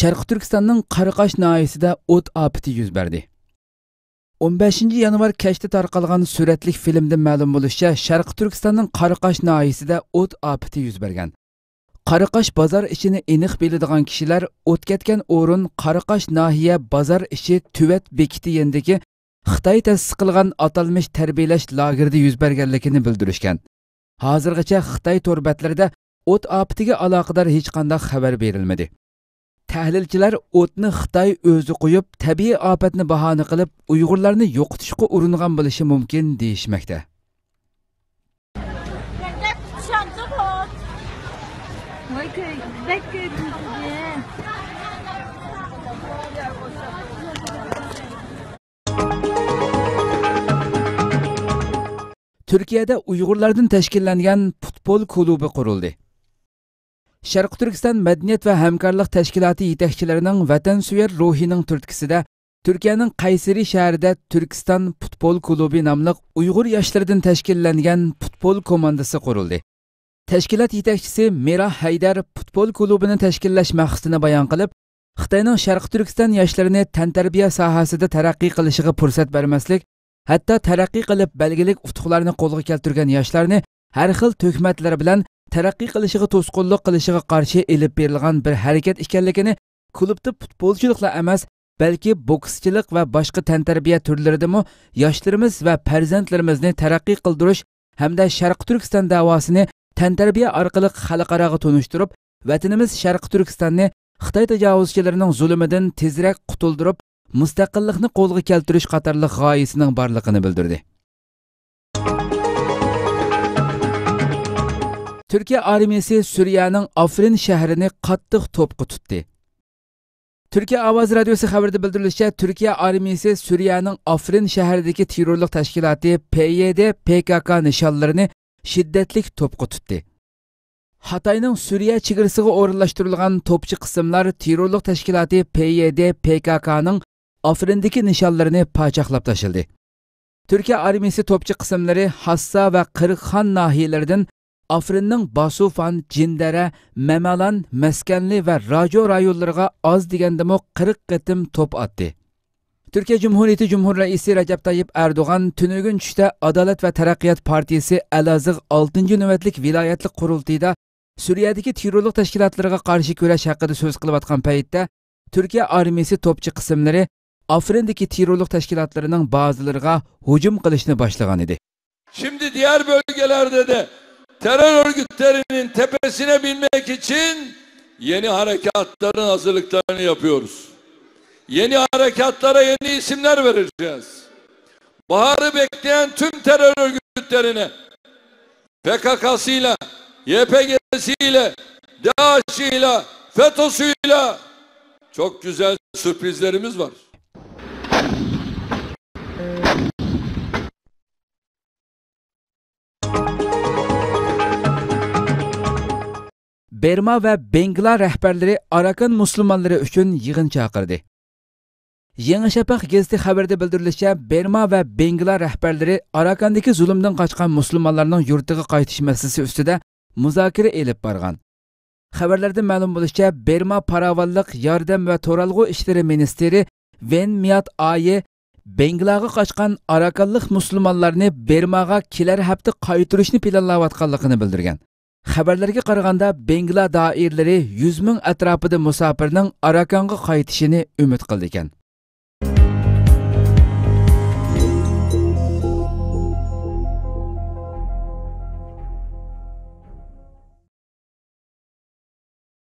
Sharq Turkistonning Qaraqosh noyasida o't ofati yuz berdi. 15 yanvar kechda tarqalgan suratlik filmda ma'lum bo'lishicha, Sharq Turkistonning Qaraqosh noyasida o't ofati yuz bergan. Qaraqosh bozor ishini aniq biladigan kishilar o't ketgan o'rin Qaraqosh nohiya bozor ishi Tuvat bekiti yendagi Xitoy ta'sis qilgan atalmish tarbiyalash lagerida yuz berganligini bildirishgan. Hozirgacha Xitoy torbatlarida o't ofatiga aloqador hech qanday xabar berilmadi. Tahlilchilar o'tni Xitoy o'zi qo'yib, tabiiy ofatni bahona qilib, Uyg'urlarni yo'qotishga uringan bo'lishi mumkin deyishmoqda. Turkiyada Uyg'urlardan tashkillangan futbol klubi qurildi. Sharq Turkiston Madaniyat va hamkorlik tashkiloti yetakchilarining vatansuvar ruhining turtkisida Turkiyaning Qaysari shahrida Turkiston futbol klubi nomli Uyg'ur yoshlaridan tashkillangan futbol komandasi qurildi. Tashkilot yetakchisi Merah Haydar futbol klubini tashkillash maqsadini bayon qilib, Xitoyning Sharq Turkiston yoshlarini tantarbiya sohasida taraqqiy qilishiga fursat bermaslik, hatto taraqqiy qilib belgilik utuqlarni qo'lga keltirgan yoshlarni har xil tuhmatlar bilan taraqqiy qilishiga to'sqinlik qilishiga qarshi elib berilgan bir harakat ekanligini, klubda futbolchilikla emas, balki bokschilik va boshqa tantarbiya turlaridami yoshlarimiz va farzandlarimizni taraqqiy qildirish hamda Sharq Turkiston davosini tantarbiya orqali xalqaroga tunishtirib, vatanimiz Sharq Turkistonni Xitoy tajovuzchilarining zulmidan tezroq qutuldirib, mustaqillikni qo'lga keltirish qatorliq g'oyasining borligini bildirdi. Türkiye armiyasi Suriyaning Afrin shahrini qattiq to'pqa tutdi. Türkiye Ovoz radiosi xabarida bildirilishicha, Türkiye armiyasi Suriyaning Afrin shahridagi terrorlik tashkiloti PYD PKK nishonlarini shiddatli to'pqa tutdi. Xitoyning Suriya chegarasiga o'rinlashtirilgan to'pchi qismlar terrorlik tashkiloti PYD PKKning Afrindagi nishonlarini pachaqlab tashildi. Türkiye armiyasi to'pchi qismlari Hassa va Qirg'izxon nahiyalaridan Afrinning Basufan, Jindara, Mamalan, Maskanli va Rajo rayonlariga oz degandimi 40 qatim to'p atdi. Türkiye Cumhuriyeti Cumhur Raisi Recep Tayyip Erdoğan tünügün tushda Adalet ve Taraqqiyot partiyasi Elazığ 6. navbatlik viloyatlik qurultiyda Suriyadagi terrorlik tashkilotlariga qarshi kurash haqida so'z qilib atgan paytda Türkiye armiyasi to'pchi qismlari Afrindagi terrorlik tashkilotlarining ba'zilariga hujum qilishni boshlagan edi. Şimdi diğer bölgelerde de terör örgütlerinin tepesine binmek için yeni harekatların hazırlıklarını yapıyoruz. Yeni harekatlara yeni isimler vereceğiz. Baharı bekleyen tüm terör örgütlerine, PKK'sıyla, YPG'siyle, DAEŞ'iyle, FETÖ'süyle çok güzel sürprizlerimiz var. Berma ve Bengla rahbarları Arakan Müslümanları üçün yığın çağırdı. Yeni Şafaq gazeti xabarida bildirilishicha, Berma ve Bengla rahbarları Arakandagi zulmdan qochgan Müslümanlarning yurtiga qaytish masalasi ustida muzokara elib borgan. Xabarlarda ma'lum bo'lishicha, Berma paravalliq yordam va to'ralg'u ishlari ministri Ven Miat Ayi Benglaga qochgan Arakanlik Müslümanlarni Bermaga kelar hafta qaytirishni planlayotganligini bildirgan. Xabarlarga qaraganda Bengla doiralari 100 ming atrofida musofirning Arakanga qaytishini umid qildi ekan.